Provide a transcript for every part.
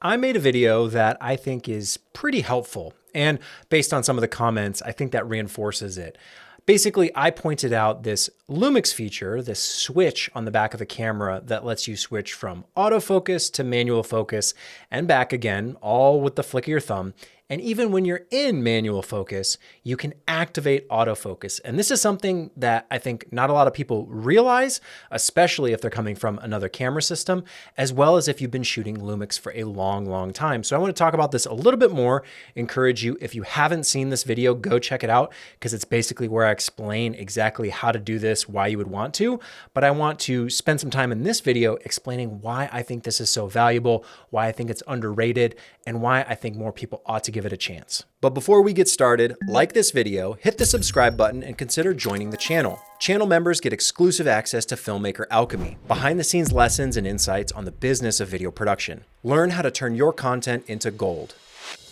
I made a video that I think is pretty helpful, and based on some of the comments, I think that reinforces it. Basically, I pointed out this Lumix feature, this switch on the back of the camera that lets you switch from autofocus to manual focus and back again, all with the flick of your thumb. And even when you're in manual focus, you can activate autofocus. And this is something that I think not a lot of people realize, especially if they're coming from another camera system, as well as if you've been shooting Lumix for a long, long time. So I want to talk about this a little bit more, encourage you, if you haven't seen this video, go check it out, because it's basically where I explain exactly how to do this, why you would want to. But I want to spend some time in this video explaining why I think this is so valuable, why I think it's underrated, and why I think more people ought to give it a chance. But before we get started, like this video, hit the subscribe button, and consider joining the channel. Channel members get exclusive access to Filmmaker Alchemy, behind the scenes lessons and insights on the business of video production. Learn how to turn your content into gold.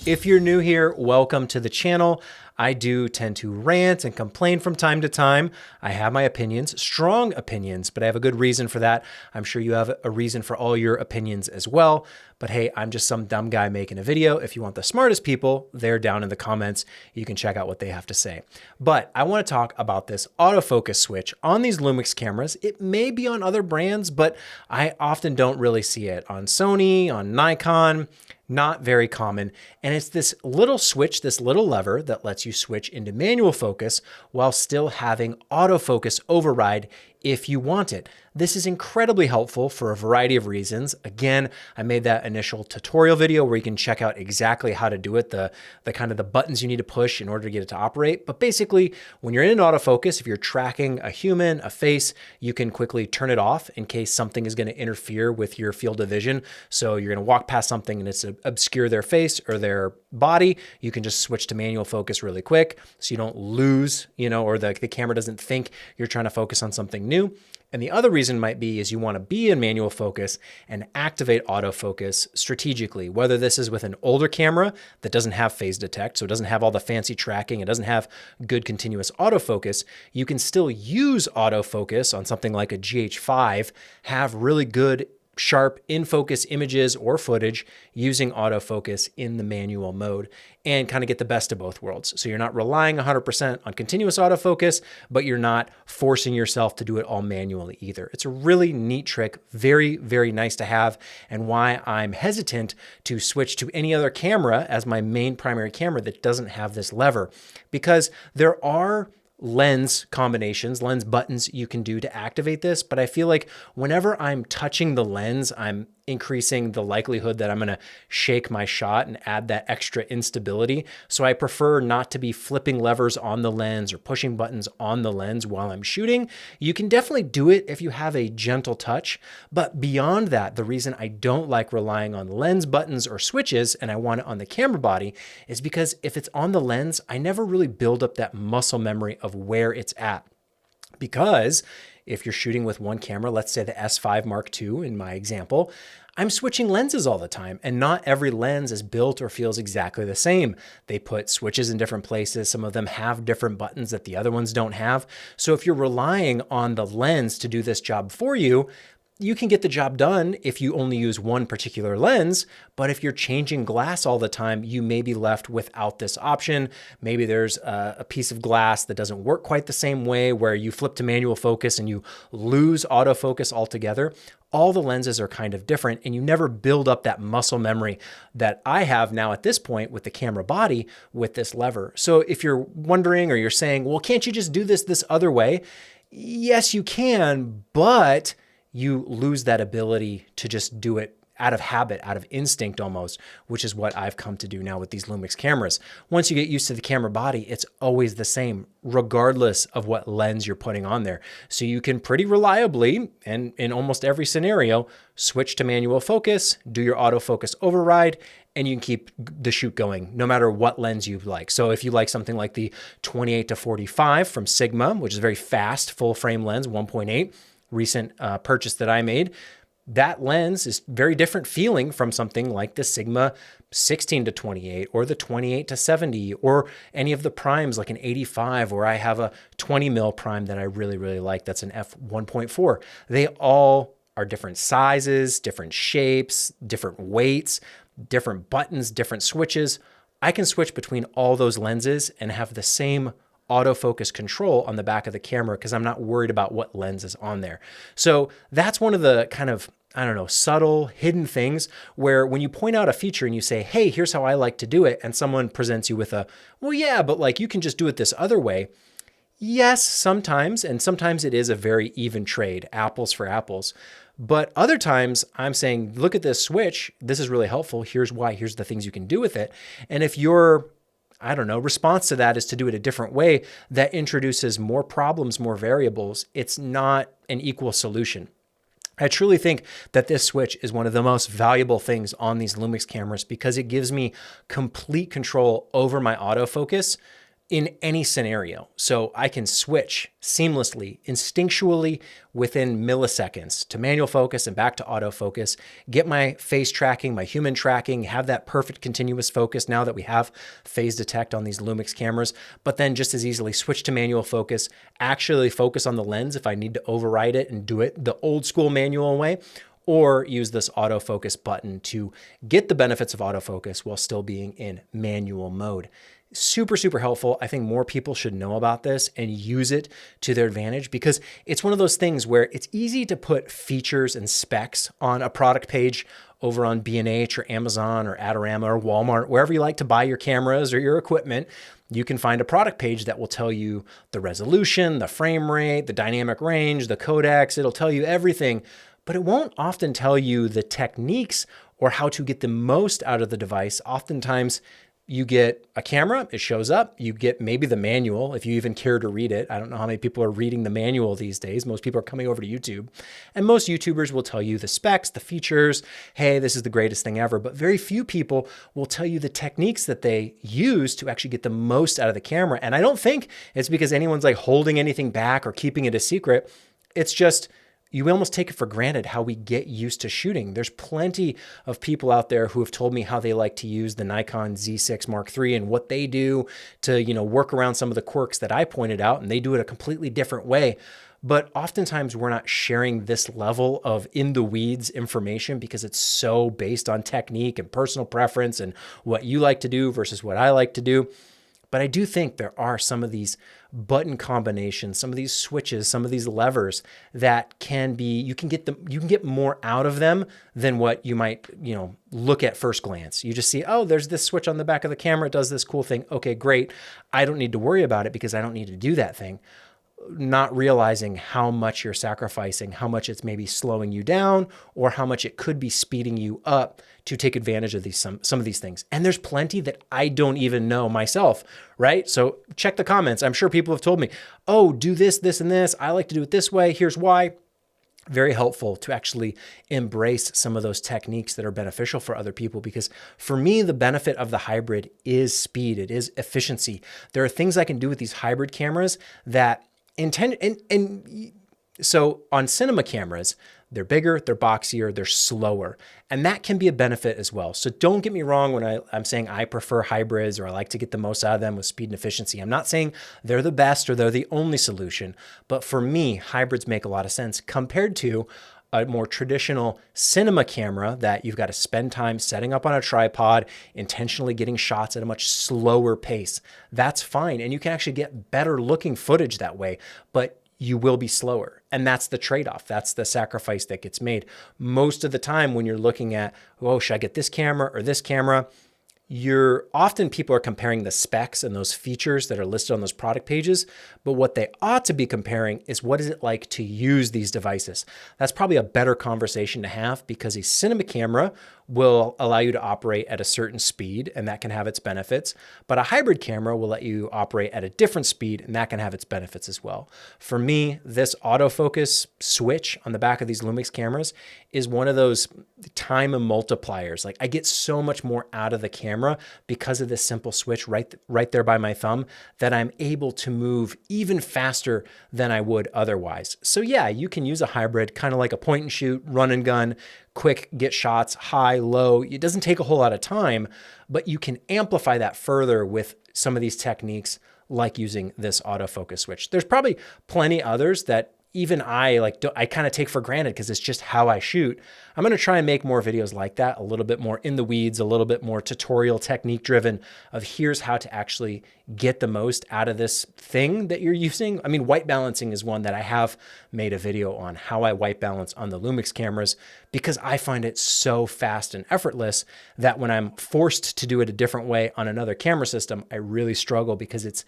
If you're new here, welcome to the channel. I do tend to rant and complain from time to time. I have my opinions, strong opinions, but I have a good reason for that. I'm sure you have a reason for all your opinions as well. But hey, I'm just some dumb guy making a video. If you want the smartest people, they're down in the comments. You can check out what they have to say. But I want to talk about this autofocus switch on these Lumix cameras. It may be on other brands, but I often don't really see it on Sony, on Nikon. Not very common. And it's this little switch, this little lever that lets you switch into manual focus while still having autofocus override if you want it. This is incredibly helpful for a variety of reasons. Again, I made that initial tutorial video where you can check out exactly how to do it, the kind of the buttons you need to push in order to get it to operate. But basically, when you're in autofocus, if you're tracking a human, a face, you can quickly turn it off in case something is going to interfere with your field of vision. So you're going to walk past something and it's obscure their face or their body. You can just switch to manual focus really quick so you don't lose, or the camera doesn't think you're trying to focus on something new. And the other reason might be is you want to be in manual focus and activate autofocus strategically, whether this is with an older camera that doesn't have phase detect, so it doesn't have all the fancy tracking, it doesn't have good continuous autofocus. You can still use autofocus on something like a GH5, have really good sharp in-focus images or footage using autofocus in the manual mode and kind of get the best of both worlds. So you're not relying 100% on continuous autofocus, but you're not forcing yourself to do it all manually either. It's a really neat trick, very, very nice to have, and why I'm hesitant to switch to any other camera as my main primary camera that doesn't have this lever, because there are lens combinations, lens buttons you can do to activate this. But I feel like whenever I'm touching the lens, I'm increasing the likelihood that I'm going to shake my shot and add that extra instability. So I prefer not to be flipping levers on the lens or pushing buttons on the lens while I'm shooting. You can definitely do it if you have a gentle touch. But beyond that, the reason I don't like relying on lens buttons or switches and I want it on the camera body is because if it's on the lens, I never really build up that muscle memory of where it's at. Because if you're shooting with one camera, let's say the S5 Mark II in my example, I'm switching lenses all the time, and not every lens is built or feels exactly the same. They put switches in different places. Some of them have different buttons that the other ones don't have. So if you're relying on the lens to do this job for you, you can get the job done if you only use one particular lens, but if you're changing glass all the time, you may be left without this option. Maybe there's a piece of glass that doesn't work quite the same way, where you flip to manual focus and you lose autofocus altogether. All the lenses are kind of different, and you never build up that muscle memory that I have now at this point with the camera body with this lever. So if you're wondering, or you're saying, well, can't you just do this other way? Yes, you can, but you lose that ability to just do it out of habit, out of instinct almost, which is what I've come to do now with these Lumix cameras. Once you get used to the camera body, it's always the same, regardless of what lens you're putting on there. So you can pretty reliably, and in almost every scenario, switch to manual focus, do your autofocus override, and you can keep the shoot going no matter what lens you like. So if you like something like the 28-45 from Sigma, which is a very fast full frame lens, 1.8, recent purchase that I made, that lens is very different feeling from something like the Sigma 16-28 or the 28-70 or any of the primes like an 85, or I have a 20 mil prime that I really, really like. That's an f1.4. They all are different sizes, different shapes, different weights. different buttons, different switches. I can switch between all those lenses and have the same autofocus control on the back of the camera because I'm not worried about what lens is on there. So that's one of the kind of, I don't know, subtle, hidden things where when you point out a feature and you say, hey, here's how I like to do it, and someone presents you with a, well, yeah, but like you can just do it this other way. Yes, sometimes, and sometimes it is a very even trade, apples for apples. But other times I'm saying, look at this switch. This is really helpful. Here's why. Here's the things you can do with it. And if your, I don't know, response to that is to do it a different way that introduces more problems, more variables, it's not an equal solution. I truly think that this switch is one of the most valuable things on these Lumix cameras because it gives me complete control over my autofocus in any scenario. So I can switch seamlessly, instinctually within milliseconds to manual focus and back to autofocus, get my face tracking, my human tracking, have that perfect continuous focus now that we have phase detect on these Lumix cameras, but then just as easily switch to manual focus, actually focus on the lens if I need to override it and do it the old school manual way, or use this autofocus button to get the benefits of autofocus while still being in manual mode. Super, super helpful. I think more people should know about this and use it to their advantage because it's one of those things where it's easy to put features and specs on a product page over on B&H or Amazon or Adorama or Walmart, wherever you like to buy your cameras or your equipment. You can find a product page that will tell you the resolution, the frame rate, the dynamic range, the codecs. It'll tell you everything, but it won't often tell you the techniques or how to get the most out of the device. Oftentimes, you get a camera, it shows up, you get maybe the manual, if you even care to read it. I don't know how many people are reading the manual these days. Most people are coming over to YouTube. And most YouTubers will tell you the specs, the features, hey, this is the greatest thing ever. But very few people will tell you the techniques that they use to actually get the most out of the camera. And I don't think it's because anyone's like holding anything back or keeping it a secret. It's just, you almost take it for granted how we get used to shooting. There's plenty of people out there who have told me how they like to use the Nikon Z6 Mark III and what they do to, work around some of the quirks that I pointed out, and they do it a completely different way. But oftentimes we're not sharing this level of in the weeds information because it's so based on technique and personal preference and what you like to do versus what I like to do. But I do think there are some of these button combinations, some of these switches, some of these levers that can be, you can get more out of them than what you might, look at first glance. You just see, oh, there's this switch on the back of the camera. It does this cool thing. Okay, great. I don't need to worry about it because I don't need to do that thing. Not realizing how much you're sacrificing, how much it's maybe slowing you down, or how much it could be speeding you up to take advantage of these some of these things. And there's plenty that I don't even know myself, right? So check the comments. I'm sure people have told me, oh, do this, this, and this. I like to do it this way. Here's why. Very helpful to actually embrace some of those techniques that are beneficial for other people, because for me, the benefit of the hybrid is speed. It is efficiency. There are things I can do with these hybrid cameras that so on cinema cameras, they're bigger, they're boxier, they're slower, and that can be a benefit as well. So don't get me wrong when I'm saying I prefer hybrids or I like to get the most out of them with speed and efficiency. I'm not saying they're the best or they're the only solution, but for me, hybrids make a lot of sense compared to a more traditional cinema camera that you've got to spend time setting up on a tripod, intentionally getting shots at a much slower pace. That's fine. And you can actually get better looking footage that way, but you will be slower. And that's the trade-off. That's the sacrifice that gets made. Most of the time when you're looking at, oh, should I get this camera or this camera? Often people are comparing the specs and those features that are listed on those product pages, but what they ought to be comparing is what is it like to use these devices. That's probably a better conversation to have because a cinema camera will allow you to operate at a certain speed and that can have its benefits, but a hybrid camera will let you operate at a different speed and that can have its benefits as well. For me, this autofocus switch on the back of these Lumix cameras is one of those time multipliers. Like I get so much more out of the camera because of this simple switch right there by my thumb that I'm able to move even faster than I would otherwise. So yeah, you can use a hybrid, kind of like a point and shoot, run and gun, quick, get shots, high, low. It doesn't take a whole lot of time, but you can amplify that further with some of these techniques like using this autofocus switch. There's probably plenty others that even I I kind of take for granted because it's just how I shoot. I'm going to try and make more videos like that, a little bit more in the weeds, a little bit more tutorial technique driven of here's how to actually get the most out of this thing that you're using. I mean, white balancing is one that I have made a video on, how I white balance on the Lumix cameras, because I find it so fast and effortless that when I'm forced to do it a different way on another camera system, I really struggle because it's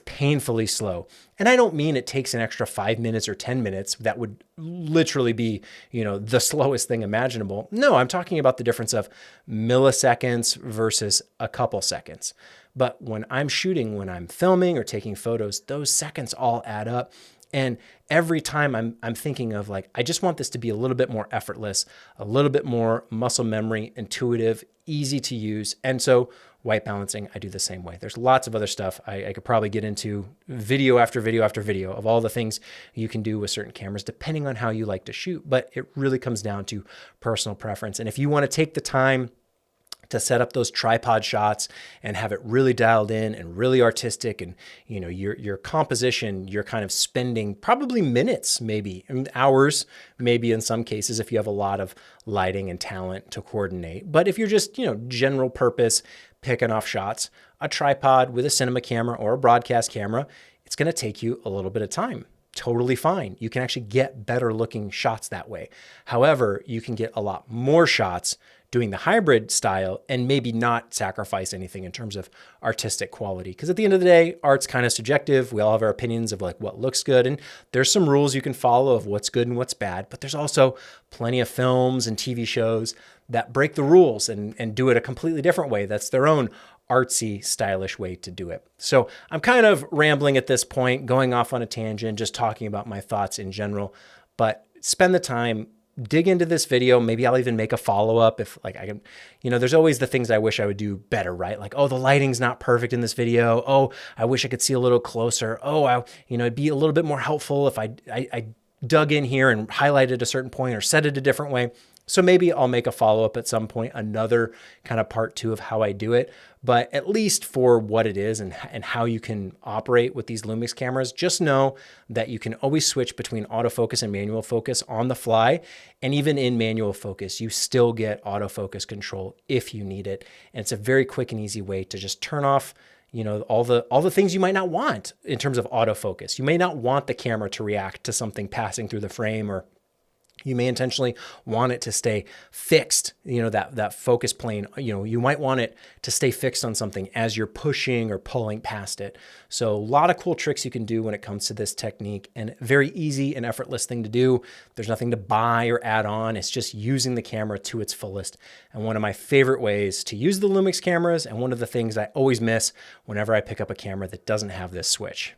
painfully slow. And I don't mean it takes an extra 5 minutes or 10 minutes. That would literally be, the slowest thing imaginable. No, I'm talking about the difference of milliseconds versus a couple seconds. But when I'm shooting, when I'm filming or taking photos, those seconds all add up. And every time I'm thinking of I just want this to be a little bit more effortless, a little bit more muscle memory, intuitive, easy to use. And so white balancing, I do the same way. There's lots of other stuff. I could probably get into video after video after video of all the things you can do with certain cameras, depending on how you like to shoot. But it really comes down to personal preference. And if you want to take the time to set up those tripod shots and have it really dialed in and really artistic, and your composition, you're kind of spending probably minutes, maybe and hours, maybe in some cases if you have a lot of lighting and talent to coordinate. But if you're just general purpose picking off shots, a tripod with a cinema camera or a broadcast camera, it's going to take you a little bit of time. Totally fine. You can actually get better looking shots that way. However, you can get a lot more shots doing the hybrid style and maybe not sacrifice anything in terms of artistic quality. Because at the end of the day, art's kind of subjective. We all have our opinions of what looks good. And there's some rules you can follow of what's good and what's bad. But there's also plenty of films and TV shows that break the rules and do it a completely different way. That's their own artsy, stylish way to do it. So I'm kind of rambling at this point, going off on a tangent, just talking about my thoughts in general. But spend the time, dig into this video. Maybe I'll even make a follow-up if I can, there's always the things I wish I would do better, right? Oh, the lighting's not perfect in this video. Oh, I wish I could see a little closer. Oh, it'd be a little bit more helpful if I dug in here and highlighted a certain point or said it a different way. So maybe I'll make a follow-up at some point, another kind of part 2 of how I do it. But at least for what it is and how you can operate with these Lumix cameras, just know that you can always switch between autofocus and manual focus on the fly. And even in manual focus, you still get autofocus control if you need it. And it's a very quick and easy way to just turn off all the things you might not want in terms of autofocus. You may not want the camera to react to something passing through the frame, or you may intentionally want it to stay fixed, that focus plane, you might want it to stay fixed on something as you're pushing or pulling past it. So a lot of cool tricks you can do when it comes to this technique, and very easy and effortless thing to do. There's nothing to buy or add on. It's just using the camera to its fullest. And one of my favorite ways to use the Lumix cameras, and one of the things I always miss whenever I pick up a camera that doesn't have this switch.